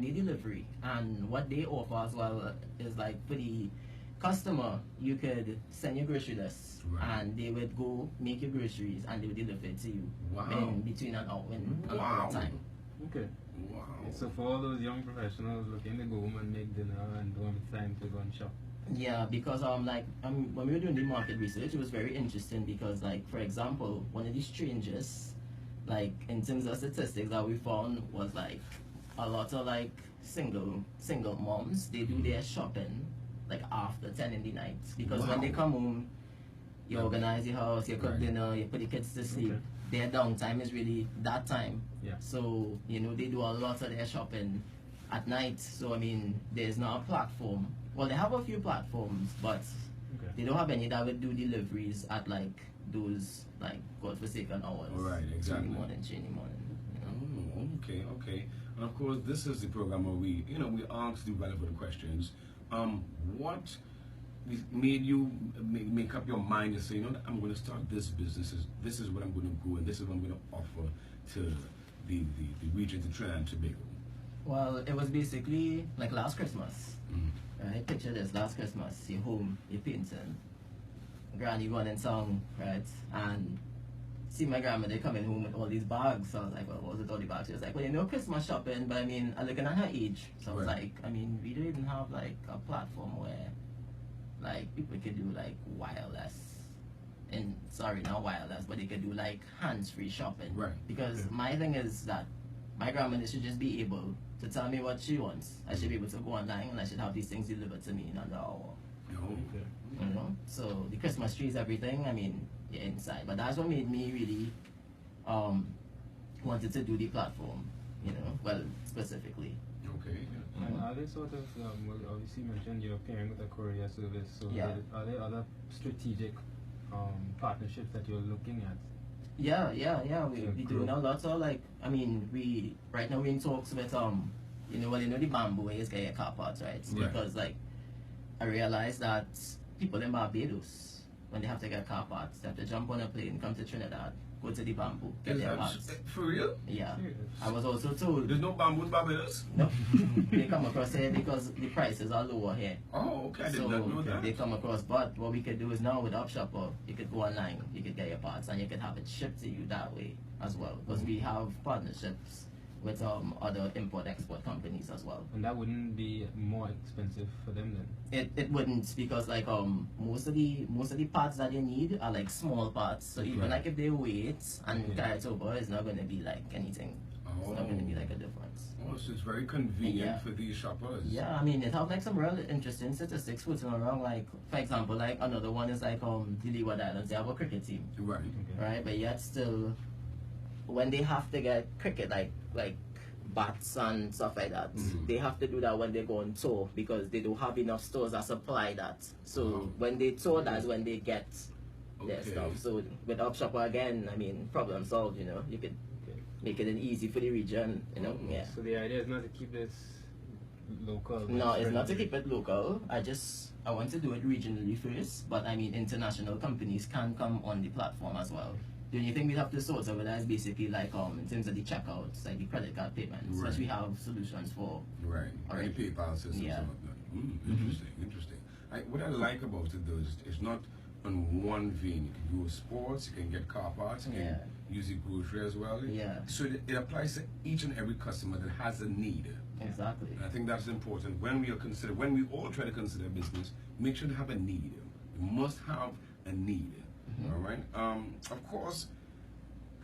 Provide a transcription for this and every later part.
same-day delivery, and what they offer as well is like for the customer, you could send your grocery list, and they would go make your groceries and they would deliver it to you in between an hour time. Okay. Wow. So for all those young professionals looking to go home and make dinner and don't have time to go and shop. Yeah, because when we were doing the market research, it was very interesting because, like, for example, one of the strangest, like, in terms of statistics that we found was like a lot of like single moms, they do their shopping like after 10 in the night, because when they come home, you organize your house, you cook dinner, you put the kids to sleep. Their downtime is really that time. So they do a lot of their shopping at night. So I mean, there's not a platform. Well, they have a few platforms, but they don't have any that would do deliveries at like those like godforsaken hours. Right, exactly. In the morning, Okay. And of course, this is the program where we ask the relevant questions. What made you make up your mind and say, I'm going to start this business. This is what I'm going to go, and this is what I'm going to offer to the region, to Trinidad and Tobago? Well, it was basically like last Christmas. Right? Picture this: last Christmas, you're home, you're painting, granny running song, right? And see my grandmother coming home with all these bags. So I was like, well, what was it all the bags? She was like, well, Christmas shopping, but I mean, I'm looking at her age. So I was like, I mean, we don't even have like a platform where like people could do like wireless. And sorry, not wireless, but they could do like hands-free shopping. Right. Because my thing is that my grandmother should just be able to tell me what she wants. I should be able to go online and I should have these things delivered to me in under an hour. So the Christmas tree is everything. I mean, you're inside. But that's what made me really wanted to do the platform, well, specifically. Okay. And are they sort of, well, obviously you mentioned you're pairing with a courier service, so are there other strategic partnerships that you're looking at? Yeah. We doing a lot of like, I mean, right now we're in talks with the bamboo is getting a car parts, right? Because like I realized that people in Barbados, when they have to get car parts, they have to jump on a plane, come to Trinidad, go to the bamboo, get their parts. For real? Yeah. I was also told there's no bamboo in Barbados? No. They come across here because the prices are lower here. Oh, okay. I did not know that. They come across, but what we could do is now with Upshopr, you could go online, you could get your parts, and you could have it shipped to you that way as well. Because we have partnerships with other import-export companies as well. And that wouldn't be more expensive for them then? It wouldn't, because like most of the parts that you need are like small parts. So even like if they wait and carry it over, it's not going to be like anything. It's not going to be like a difference. Oh, so it's very convenient for these shoppers. Yeah, I mean, it have like some real interesting statistics floating around. Like, for example, like another one is like the Leeward Islands. They have a cricket team. Right. Right, but yet still, when they have to get cricket, like bats and stuff like that, they have to do that when they go on tour, because they don't have enough stores that supply that. So when they tour, that's when they get their stuff. So with Upshopr again, I mean, problem solved. You could make it easy for the region. So the idea is not to keep this local. No, it's not to keep it local. I want to do it regionally first, but I mean, international companies can come on the platform as well. The only thing we have to sort over that is basically like in terms of the checkouts, like the credit card payments, which we have solutions for. Right. Already. PayPal systems. Yeah. Interesting. What I like about it though is it's not on one vein. You can do sports, you can get car parts, you can use the grocery as well. Yeah. So it applies to each and every customer that has a need. Exactly. And I think that's important. When we all try to consider business, make sure to have a need. You must have a need. All right. Of course,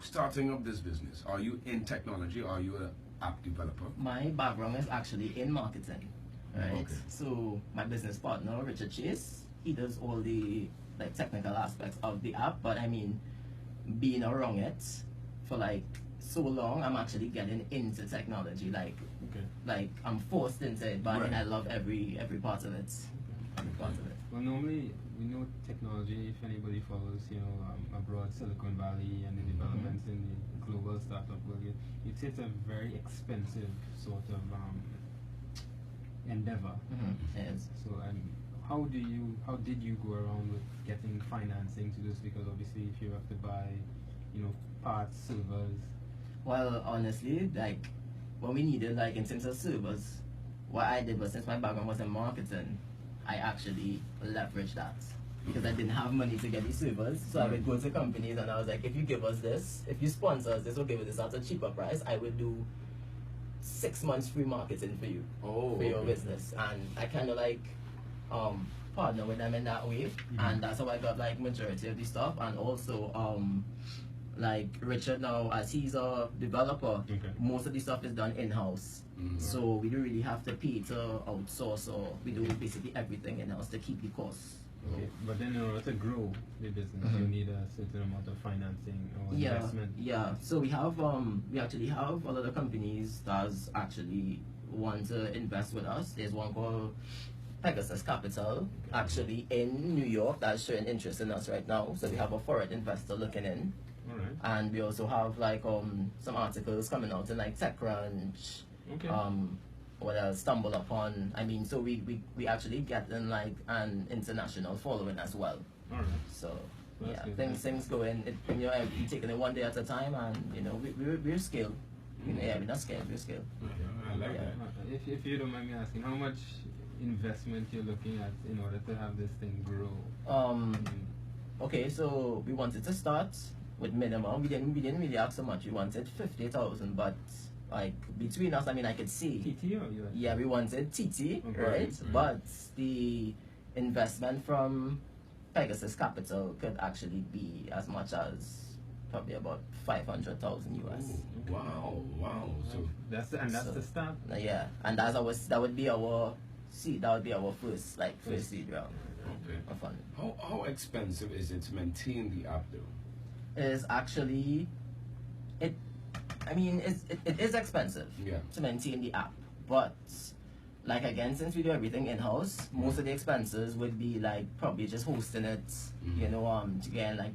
starting up this business, are you in technology? Are you an app developer? My background is actually in marketing, right? Okay. So my business partner, Richard Chase, he does all the like technical aspects of the app. But I mean, being around it for like so long, I'm actually getting into technology. Like I'm forced into it, but I love every part of it. Every part of it. Well, normally we know technology. If anybody follows, abroad, Silicon Valley, and the developments in the global startup world, it's a very expensive sort of endeavor. Yes. So, how did you go around with getting financing to this? Because obviously, if you have to buy, parts, servers. Well, honestly, like when we needed, like, in terms of servers, what I did was, since my background was in marketing, I actually leveraged that. Because I didn't have money to get these servers, so I would go to companies and I was like, if you give us this, if you sponsor us this, or give us this at a cheaper price, I would do 6 months free marketing for you, for your business. And I kind of like partner with them in that way, and that's how I got like majority of the stuff. And also like Richard now, as he's a developer, most of the stuff is done in-house. So we don't really have to pay to outsource, or we do basically everything in-house to keep the costs. Okay. But then in order to grow the business, you need a certain amount of financing or investment. Yeah. So we have we actually have a lot of companies that actually want to invest with us. There's one called Pegasus Capital, actually in New York, that's showing interest in us right now. So we have a foreign investor looking in. Alright. And we also have like some articles coming out in like TechCrunch. Okay. What else? Stumble Upon. I mean, so we actually get in like an international following as well. Alright. So That's yeah, good. things going. You know, we're taking it one day at a time, and you know, we're scale. You know, yeah, we're not scared. We're scale. I like that. If you don't mind me asking, how much investment you're looking at in order to have this thing grow? Okay, so we wanted to start with minimum. We didn't really ask so much. We wanted 50,000, but like between us, I mean, I could see. TT or you? Yeah, we wanted TT, Okay. right? But the investment from Pegasus Capital could actually be as much as probably about 500,000 US. Ooh, wow. So That's the start. Yeah, and that would be our seed. That would be our first seed round okay. of funding. How expensive is it to maintain the app though? Is actually it is expensive to maintain the app, but like again, since we do everything in-house, most of the expenses would be like probably just hosting it, you know, again, like the